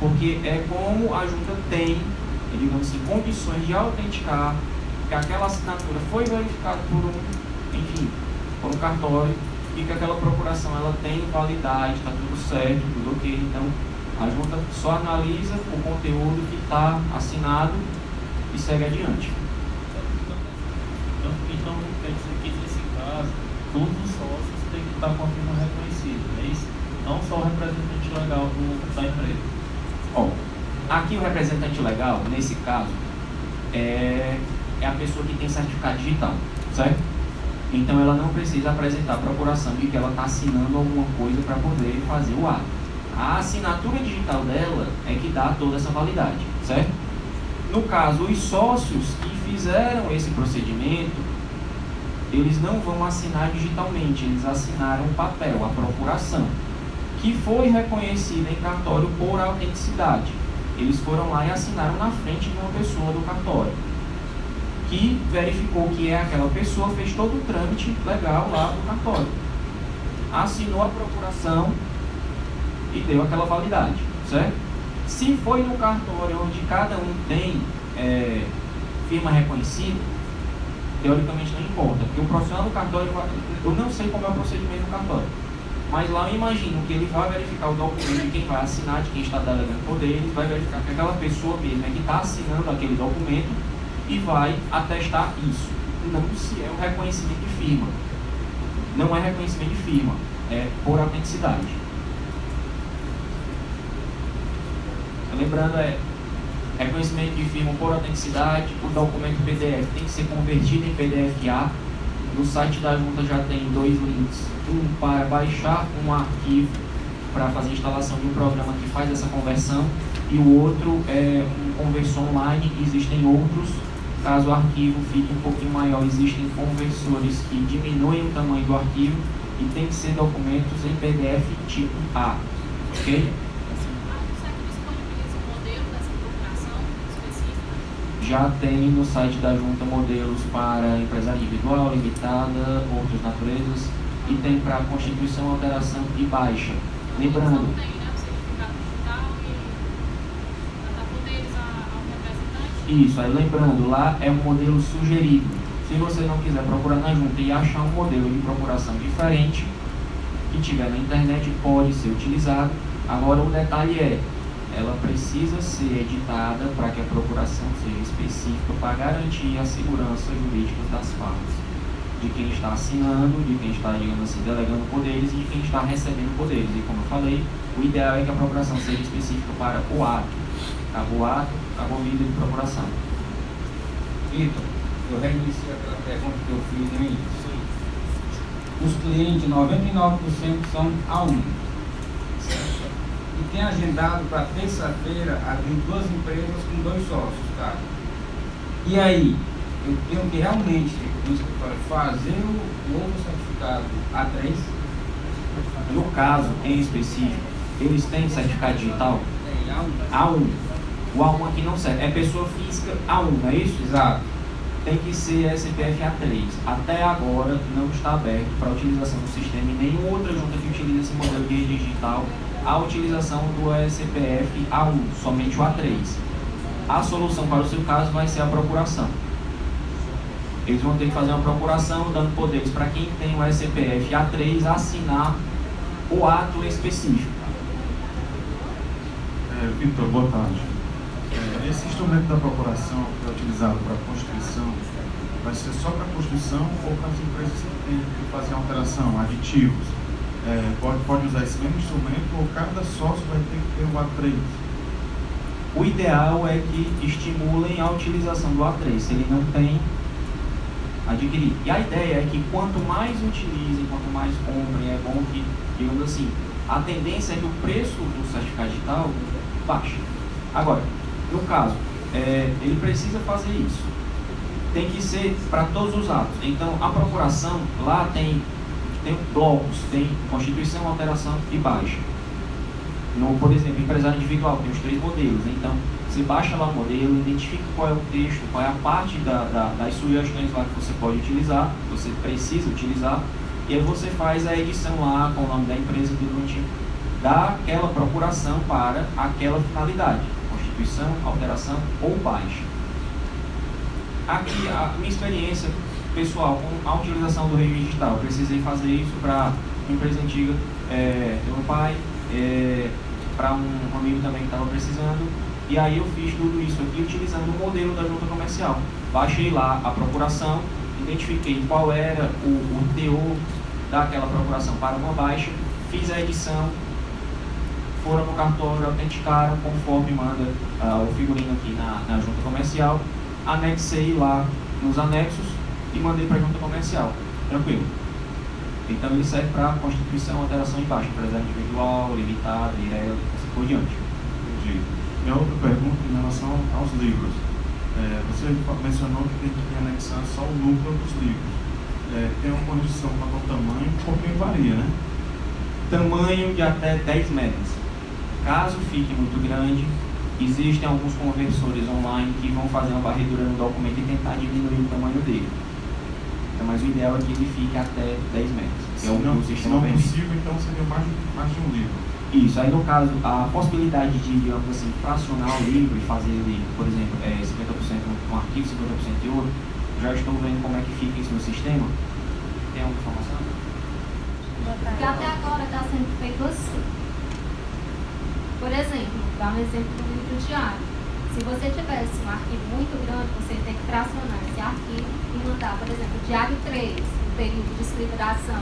porque é como a junta tem, digamos assim, condições de autenticar que aquela assinatura foi verificada por um cartório e que aquela procuração ela tem validade, está tudo certo, tudo ok. Então a junta só analisa o conteúdo que está assinado e segue adiante. Então, quer dizer que nesse caso, todos os sócios têm que estar com a firma reconhecida, é isso? Não só o representante legal da empresa. Ó, aqui o representante legal, nesse caso, é a pessoa que tem certificado digital, certo? Então ela não precisa apresentar a procuração de que ela está assinando alguma coisa para poder fazer o ato. A assinatura digital dela é que dá toda essa validade, certo? No caso, os sócios que fizeram esse procedimento, eles não vão assinar digitalmente, eles assinaram o papel, a procuração, que foi reconhecida em cartório por autenticidade. Eles foram lá e assinaram na frente de uma pessoa do cartório, que verificou que é aquela pessoa, fez todo o trâmite legal lá do cartório, assinou a procuração e deu aquela validade, certo? Se foi no cartório onde cada um tem firma reconhecida, teoricamente não importa, porque o profissional do cartório, eu não sei como é o procedimento do cartório, mas lá eu imagino que ele vai verificar o documento de quem vai assinar, de quem está delegando poderes, vai verificar que aquela pessoa mesmo é que está assinando aquele documento e vai atestar isso. Não se é um reconhecimento de firma. Não é reconhecimento de firma, é por autenticidade. Lembrando, reconhecimento de firma por autenticidade, o documento PDF tem que ser convertido em PDF-A. No site da junta já tem 2 links, um para baixar um arquivo para fazer a instalação de um programa que faz essa conversão e o outro é um conversor online. Existem outros, caso o arquivo fique um pouquinho maior, existem conversores que diminuem o tamanho do arquivo e tem que ser documentos em PDF tipo A, ok? Já tem no site da junta modelos para empresa individual, limitada, outras naturezas, e tem para constituição, alteração e baixa. Lembrando, isso, aí lembrando, lá é um modelo sugerido. Se você não quiser procurar na junta e achar um modelo de procuração diferente, que tiver na internet, pode ser utilizado. Agora o detalhe ela precisa ser editada para que a procuração seja específica para garantir a segurança jurídica das partes, de quem está assinando, de quem está, digamos assim, delegando poderes e de quem está recebendo poderes. E como eu falei, o ideal é que a procuração seja específica para o ato. Acabou o ato, acabou a vida de procuração. Vitor, eu reiniciei aquela pergunta que eu fiz no início. Os clientes, 99% são A1. E tem agendado para terça-feira abrir 2 empresas com 2 sócios, tá? E aí, eu tenho que realmente, no escritório, fazer o outro certificado A3? No caso, em específico, eles têm certificado digital? Tem A1. A1. O A1 aqui não serve. É pessoa física A1, não é isso? Exato. Tem que ser SPF A3. Até agora não está aberto para a utilização do sistema e nenhuma outra junta que utiliza esse modelo de rede digital a utilização do SPF A1, somente o A3. A solução para o seu caso vai ser a procuração. Eles vão ter que fazer uma procuração dando poderes para quem tem o SPF A3 assinar o ato específico. Vitor, boa tarde. Esse instrumento da procuração que é utilizado para a constituição vai ser só para a constituição ou para as empresas que têm que fazer alteração, aditivos? pode usar esse mesmo instrumento ou cada sócio vai ter que ter um A3? O ideal é que estimulem a utilização do A3, se ele não tem, adquirir. E a ideia é que quanto mais utilizem, quanto mais comprem, é bom que, digamos assim, a tendência é que o preço do certificado digital baixe. Agora, no caso, ele precisa fazer isso. Tem que ser para todos os atos. Então, a procuração, lá tem blocos, tem constituição, alteração e baixa. Por exemplo, empresário individual, tem os 3 modelos. Então, você baixa lá o modelo, identifica qual é o texto, qual é a parte das sugestões lá que você pode utilizar, você precisa utilizar, e aí você faz a edição lá com o nome da empresa, tudo bonitinho, daquela procuração para aquela finalidade, constituição, alteração ou baixa. Aqui, a minha experiência pessoal com a utilização do registro digital, eu precisei fazer isso para uma empresa antiga do meu pai, para um amigo também que estava precisando, e aí eu fiz tudo isso aqui utilizando o modelo da junta comercial. Baixei lá a procuração, identifiquei qual era o teor daquela procuração para uma baixa, fiz a edição, foram no cartório, autenticaram conforme manda o figurino aqui na junta comercial, anexei lá nos anexos e mandei para a junta comercial, tranquilo. Então ele serve para constituição, alteração e baixa, empresário individual, limitada, direta, assim por diante. Entendi. Minha outra pergunta em relação aos livros. Você mencionou que tem que anexar só o núcleo dos livros. Tem uma condição para o tamanho, um pouquinho varia, né? Tamanho de até 10 megas. Caso fique muito grande, existem alguns conversores online que vão fazer uma varredura no documento e tentar diminuir o tamanho dele. Então, mas o ideal é que ele fique até 10 megas. Se não possível, então seria mais de um livro. Isso, aí no caso, a possibilidade de, digamos assim, fracionar o livro e fazer ele, por exemplo, 50% um arquivo, 50% de outro, já estou vendo como é que fica isso no sistema. Tem alguma informação? Porque até agora está sendo feito assim. Por exemplo, dá um exemplo do livro diário. Se você tivesse um arquivo muito grande, você tem que fracionar esse arquivo e mandar, por exemplo, diário 3, o período de escrita da ação,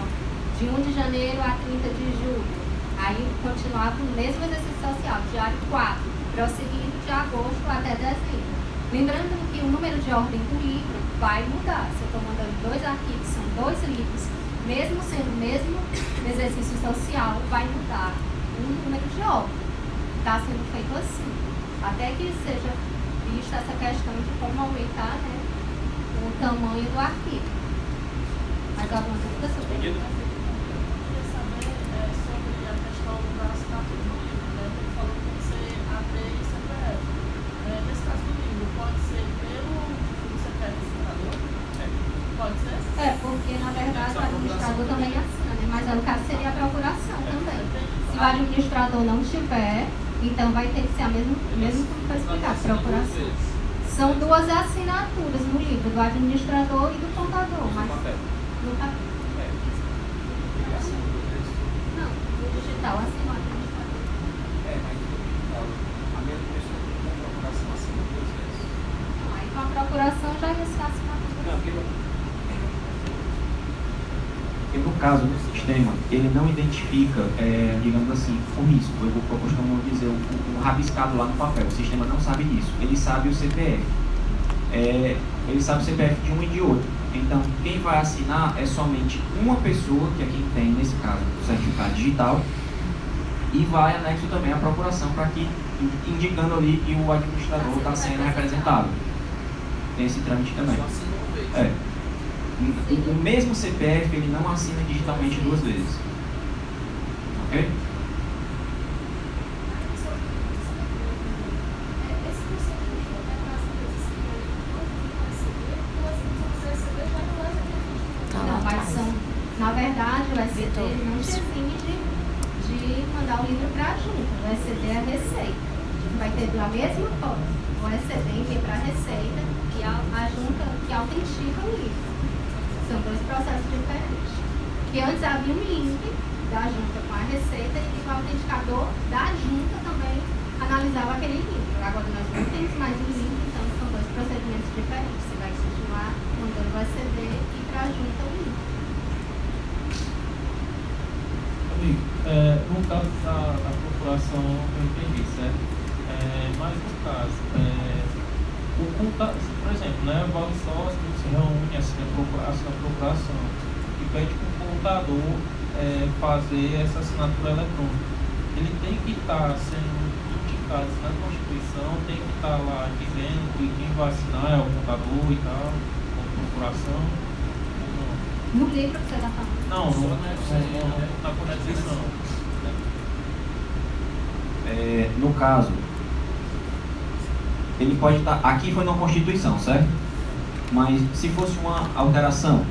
de 1 de janeiro a 30 de julho. Aí continuar com o mesmo exercício social, diário 4, prosseguindo de agosto até dezembro. Lembrando que o número de ordem do livro vai mudar. Se eu estou mandando 2 arquivos, são 2 livros, mesmo sendo o mesmo exercício social, vai mudar o número de ordem. Está sendo feito assim. Até que seja vista essa questão de como aumentar, né, o tamanho do arquivo. Mais alguma dúvida sobre isso? Eu queria saber sobre a questão da assinatura do livro, né? Ele falou que você abrir CPF. Nesse caso do livro, pode ser pelo CPF assinador? Pode ser? Porque na verdade o administrador também assina, né? Mas no caso seria a procuração também. Se o administrador não tiver, então vai ter que ser a mesmo que foi explicado, procuração. São 2 assinaturas no livro, do administrador e do contador, mas no papel. Não, no digital assina o administrador. Mas no digital, a mesma pessoa que tem a procuração assina 2 vezes. Não, aí com a procuração já ia ser assinatura. Não, porque no caso do sistema, ele não identifica, digamos assim, o risco. Eu costumo dizer um rabiscado lá no papel. O sistema não sabe disso. Ele sabe o CPF. Ele sabe o CPF de um e de outro. Então, quem vai assinar é somente uma pessoa, que é quem tem, nesse caso, o certificado digital, e vai anexo também a procuração para que, indicando ali que o administrador está sendo representado. Tem esse trâmite também. O mesmo CPF ele não assina digitalmente 2 vezes. Ok? Não, mas são, na verdade, o SCD não te exige de mandar o livro para a junta. O SCD é a receita. Vai ter da mesma forma. O SCD envia para a receita e a junta que autentica o livro. São 2 processos diferentes. Que antes havia um link da junta com a receita e o autenticador da junta também analisava aquele livro. Agora nós não temos mais um link, então são 2 procedimentos diferentes. Você vai continuar mandando o SCD e para a junta o link. no caso da procuração, eu entendi, certo? Mas no caso, o contato, por exemplo, né, vale sócio, se reúne assim, a procuração e pede para o contador fazer essa assinatura eletrônica. Ele tem que estar sendo indicado na Constituição, tem que estar lá dizendo que quem vai assinar é o contador e tal, com procuração. No livro que você está falando? Não, na Constituição. No caso, ele pode estar. Aqui foi na Constituição, certo? Mas se fosse uma alteração,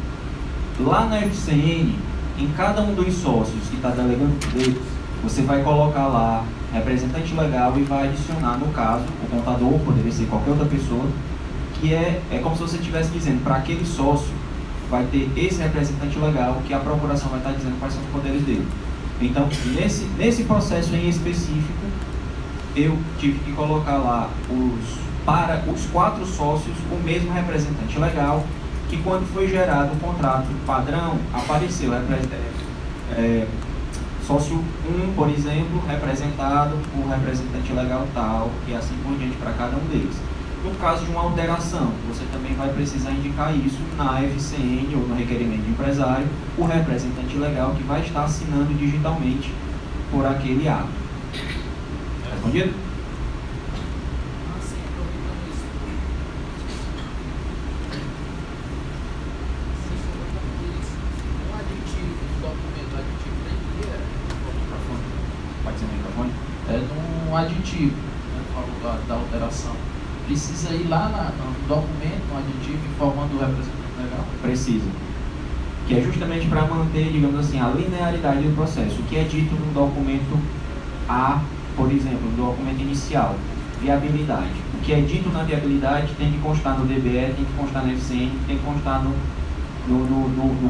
lá na FCN, em cada um dos sócios que está delegando poder, você vai colocar lá representante legal e vai adicionar, no caso, o contador, poderia ser qualquer outra pessoa, que é como se você estivesse dizendo, para aquele sócio, vai ter esse representante legal que a procuração vai estar dizendo quais são os poderes dele. Então, nesse processo em específico, eu tive que colocar lá para os 4 sócios o mesmo representante legal, que quando foi gerado o contrato padrão, apareceu sócio 1, por exemplo, representado por representante legal tal, e assim por diante para cada um deles. No caso de uma alteração, você também vai precisar indicar isso na FCN ou no requerimento de empresário, o representante legal que vai estar assinando digitalmente por aquele ato. Respondido? Assim, aproveitando isso. Um aditivo do documento, aditivo da inteira. Pode ser no microfone? Um aditivo, né, da alteração. Precisa ir lá no documento, no aditivo, informando o representante legal? Precisa. Que é justamente para manter, digamos assim, a linearidade do processo. O que é dito no documento A, por exemplo, no documento inicial, viabilidade. O que é dito na viabilidade tem que constar no DBE, tem que constar no FCN, tem que constar no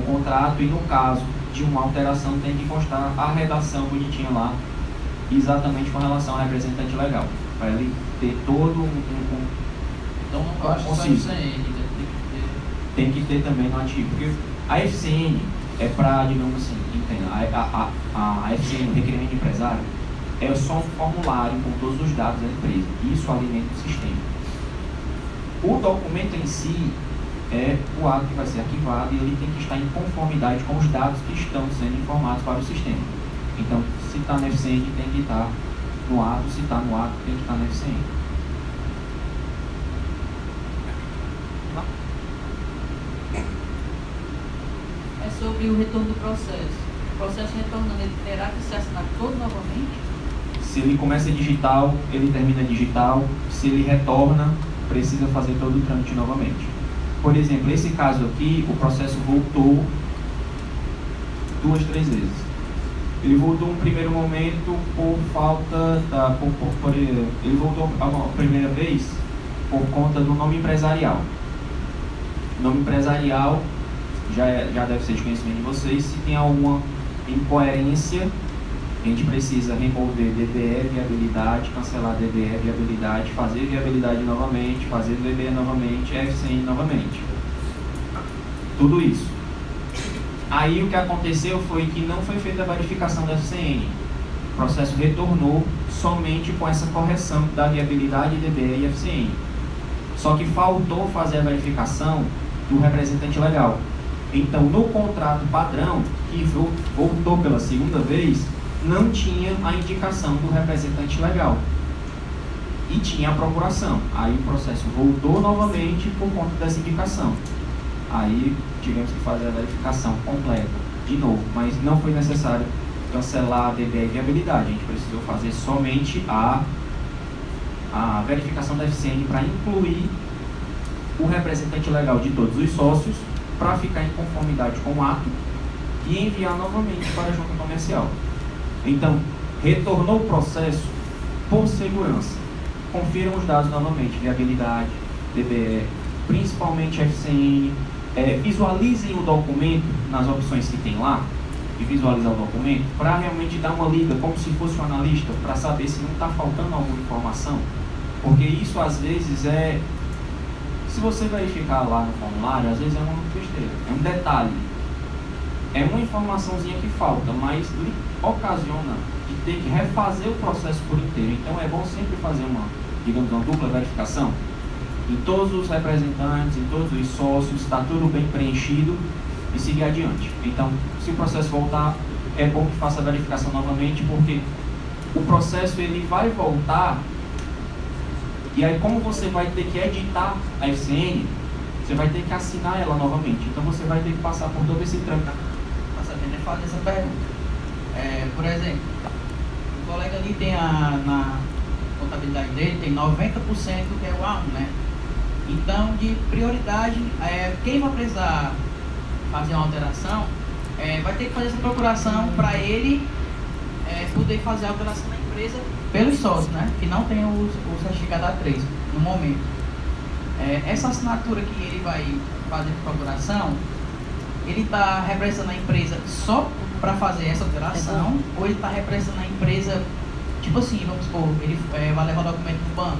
contrato, e no caso de uma alteração tem que constar a redação bonitinha lá, exatamente com relação ao representante legal, para ele ter todo Então não basta só FCN, tem que ter também no ativo, porque a FCN é para, digamos assim, entenda, a FCN, o requerimento de empresário, é só um formulário com todos os dados da empresa, isso alimenta o sistema. O documento em si é o ato que vai ser arquivado e ele tem que estar em conformidade com os dados que estão sendo informados para o sistema. Então, se está no FCN, tem que estar no ato, se está no ato, tem que estar no FCN. É sobre o retorno do processo. O processo retornando, ele terá que ser assinado todo novamente? Se ele começa digital, ele termina digital. Se ele retorna, precisa fazer todo o trâmite novamente. Por exemplo, esse caso aqui, o processo voltou 2, 3 vezes. Ele voltou um primeiro momento por falta da... ele voltou a primeira vez por conta do nome empresarial. O nome empresarial já deve ser de conhecimento de vocês. Se tem alguma incoerência, a gente precisa remover DBE, viabilidade, cancelar DBE, viabilidade, fazer viabilidade novamente, fazer DBE novamente, FCN novamente. Tudo isso. Aí o que aconteceu foi que não foi feita a verificação da FCN. O processo retornou somente com essa correção da viabilidade, DBE e FCN. Só que faltou fazer a verificação do representante legal. Então, no contrato padrão, que voltou pela segunda vez, não tinha a indicação do representante legal. E tinha a procuração. Aí o processo voltou novamente por conta dessa indicação. Aí tivemos que fazer a verificação completa de novo, mas não foi necessário cancelar a DBE e viabilidade. A gente precisou fazer somente a verificação da FCN para incluir o representante legal de todos os sócios, para ficar em conformidade com o ato e enviar novamente para a junta comercial. Então, retornou o processo por segurança. Confiram os dados novamente, viabilidade, DBE, principalmente FCN. Visualizem o documento nas opções que tem lá, e visualizar o documento, para realmente dar uma lida, como se fosse um analista, para saber se não está faltando alguma informação. Porque isso, às vezes, se você verificar lá no formulário, às vezes é uma besteira, é um detalhe. é uma informaçãozinha que falta, mas lhe ocasiona de ter que refazer o processo por inteiro. Então é bom sempre fazer uma dupla verificação em todos os representantes, em todos os sócios, está tudo bem preenchido e seguir adiante. Então, se o processo voltar, é bom que faça a verificação novamente, porque o processo ele vai voltar e aí como você vai ter que editar a FCN, você vai ter que assinar ela novamente. Então você vai ter que passar por todo esse trâmite. Está sabendo fazer essa pergunta. Por exemplo, o colega ali tem na contabilidade dele, tem 90% que é o A1, né? Então, de prioridade, quem vai precisar fazer uma alteração, vai ter que fazer essa procuração para ele poder fazer a alteração na empresa pelos sócios, né? Que não tem o certificado A3 no momento. Essa assinatura que ele vai fazer de procuração, ele está representando a empresa só para fazer essa alteração, ou ele está representando a empresa, tipo assim, vamos supor, ele vai levar o documento no banco,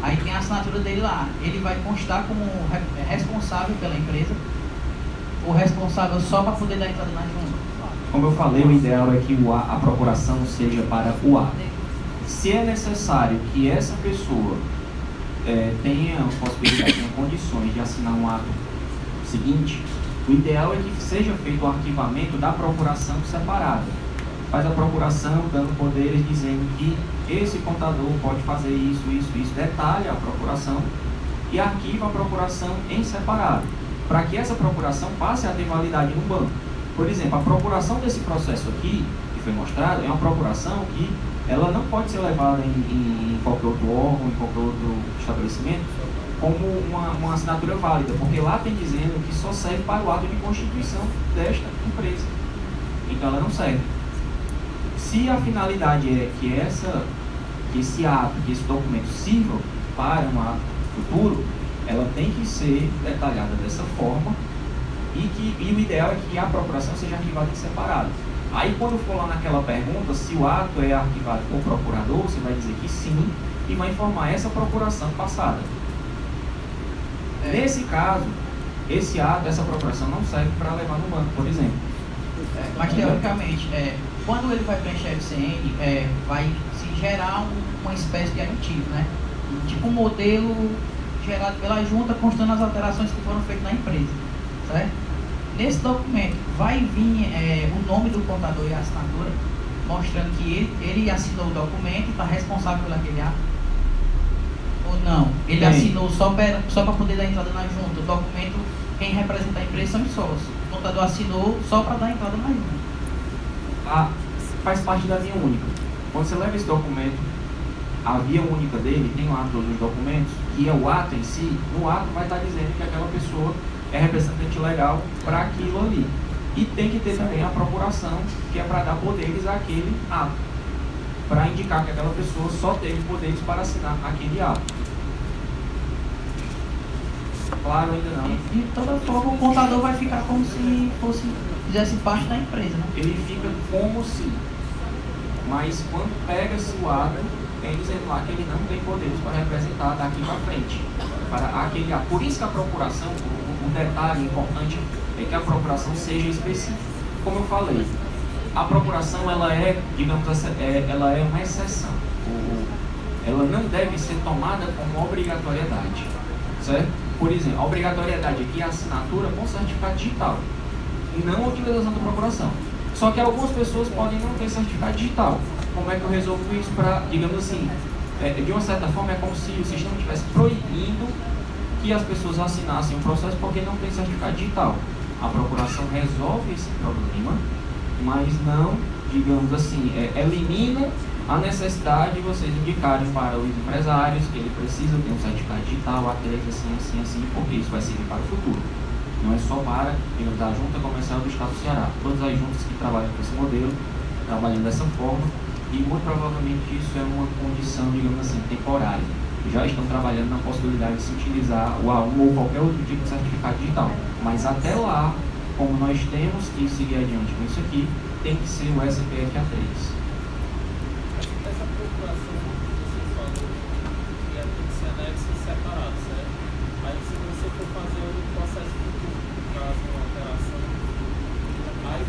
aí tem a assinatura dele lá, ele vai constar como responsável pela empresa, ou responsável só para poder dar entrada na junta? Como eu falei, o ideal é que a procuração seja para o ato. Se é necessário que essa pessoa tenha possibilidade, tenha condições de assinar um ato seguinte, o ideal é que seja feito o arquivamento da procuração separada. Faz a procuração dando poderes, dizendo que esse contador pode fazer isso, detalha a procuração e arquiva a procuração em separado, para que essa procuração passe a ter validade no banco. Por exemplo, a procuração desse processo aqui, que foi mostrado, é uma procuração que ela não pode ser levada em qualquer outro órgão, em qualquer outro estabelecimento, como uma assinatura válida, porque lá tem dizendo que só serve para o ato de constituição desta empresa. Então ela não serve. Se a finalidade é que esse ato, que esse documento sirva para um ato futuro, ela tem que ser detalhada dessa forma e o ideal é que a procuração seja arquivada em separado. Aí quando for lá naquela pergunta, se o ato é arquivado por procurador, você vai dizer que sim e vai informar essa procuração passada. Nesse caso, esse ato, essa procuração não serve para levar no banco, por exemplo. Mas teoricamente, quando ele vai preencher a FCN, vai se gerar uma espécie de aditivo, né? Tipo um modelo gerado pela junta, constando as alterações que foram feitas na empresa, certo? Nesse documento vai vir o nome do contador e a assinatura, mostrando que ele assinou o documento e está responsável por aquele ato. Ou não? Ele assinou só para poder dar entrada na junta. O documento, quem representa a empresa são os sócios. O contador assinou só para dar entrada na junta. Faz parte da via única. Quando você leva esse documento, a via única dele tem lá todos os documentos, e é o ato em si, no ato vai estar dizendo que aquela pessoa é representante legal para aquilo ali. E tem que ter também a procuração, que é para dar poderes àquele ato, para indicar que aquela pessoa só teve poderes para assinar aquele ato. Claro, ainda não. De toda forma, o contador vai ficar como se fizesse parte da empresa, né? Ele fica como se, mas quando pega-se o ato, tem dizendo lá que ele não tem poderes para representar daqui para frente, para aquele ato. Por isso que a procuração, um detalhe importante é que a procuração seja específica. Como eu falei, a procuração ela é, digamos assim, ela é uma exceção. Ela não deve ser tomada como obrigatoriedade, certo? Por exemplo, a obrigatoriedade aqui é a assinatura com certificado digital e não a utilização da procuração. Só que algumas pessoas podem não ter certificado digital. Como é que eu resolvo isso para, digamos assim, de uma certa forma é como se o sistema estivesse proibindo que as pessoas assinassem o processo porque não tem certificado digital. A procuração resolve esse problema, mas não, digamos assim, elimina a necessidade de vocês indicarem para os empresários que ele precisa ter um certificado digital, A3, assim, porque isso vai servir para o futuro. Não é só para, digamos, a Junta Comercial do Estado do Ceará. Todas as juntas que trabalham com esse modelo, trabalham dessa forma, e muito provavelmente isso é uma condição, digamos assim, temporária. Já estão trabalhando na possibilidade de se utilizar o A1 ou qualquer outro tipo de certificado digital. Mas até lá, como nós temos que seguir adiante com isso aqui, tem que ser o SPF A3. Essa procuração que você falou, que tem que ser anexo separado, certo? Aí se você for fazer o processo futuro, caso uma alteração, aí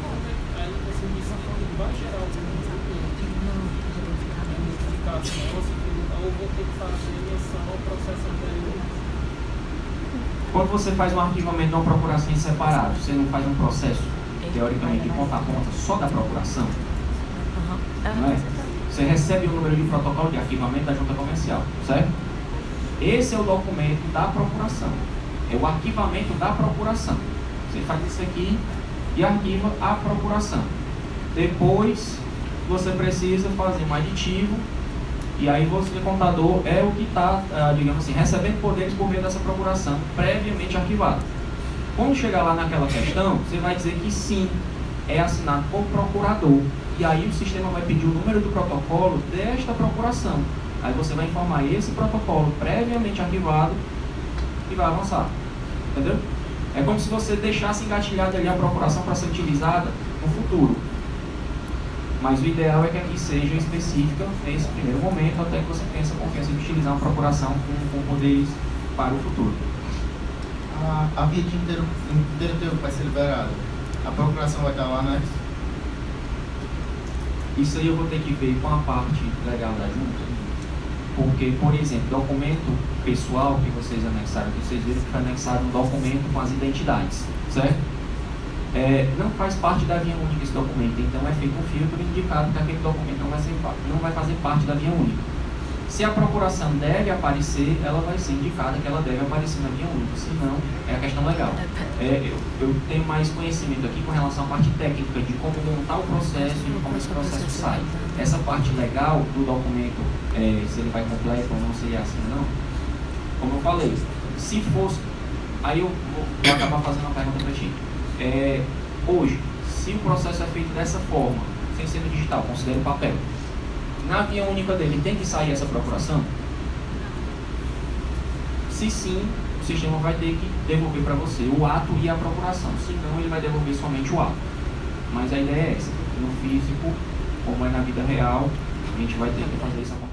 Quando você faz um arquivamento de uma procuração em separado, você não faz um processo, teoricamente, de ponta a ponta só da procuração? Não é? Você recebe o número de protocolo de arquivamento da junta comercial, certo? Esse é o documento da procuração. É o arquivamento da procuração. Você faz isso aqui e arquiva a procuração. Depois, você precisa fazer um aditivo. E aí você, contador, é o que está, digamos assim, recebendo poderes por meio dessa procuração previamente arquivada. Quando chegar lá naquela questão, você vai dizer que sim, é assinado por procurador. E aí o sistema vai pedir o número do protocolo desta procuração. Aí você vai informar esse protocolo previamente arquivado e vai avançar. Entendeu? É como se você deixasse engatilhada ali a procuração para ser utilizada no futuro. Mas o ideal é que aqui seja específica nesse primeiro momento, até que você tenha essa confiança de utilizar uma procuração com poderes para o futuro. A via de inteiro que vai ser liberada, a procuração vai estar lá, né? Isso aí eu vou ter que ver com a parte legal da junta, porque, por exemplo, documento pessoal que vocês anexaram, que vocês viram que foi anexado um documento com as identidades, certo? Não faz parte da via única esse documento, então é feito um filtro indicado que aquele documento não vai fazer parte da via única. Se a procuração deve aparecer, ela vai ser indicada que ela deve aparecer na via única, senão é a questão legal. Eu tenho mais conhecimento aqui com relação à parte técnica de como montar o processo e de como esse processo sai. Essa parte legal do documento, se ele vai completo ou não, se é assim ou não, como eu falei, se fosse, aí eu vou acabar fazendo uma pergunta para ti. Hoje, se o processo é feito dessa forma, sem ser no digital, considero papel, na via única dele tem que sair essa procuração? Se sim, o sistema vai ter que devolver para você o ato e a procuração, senão ele vai devolver somente o ato. Mas a ideia é essa, no físico, como é na vida real, a gente vai ter que fazer isso acontecer.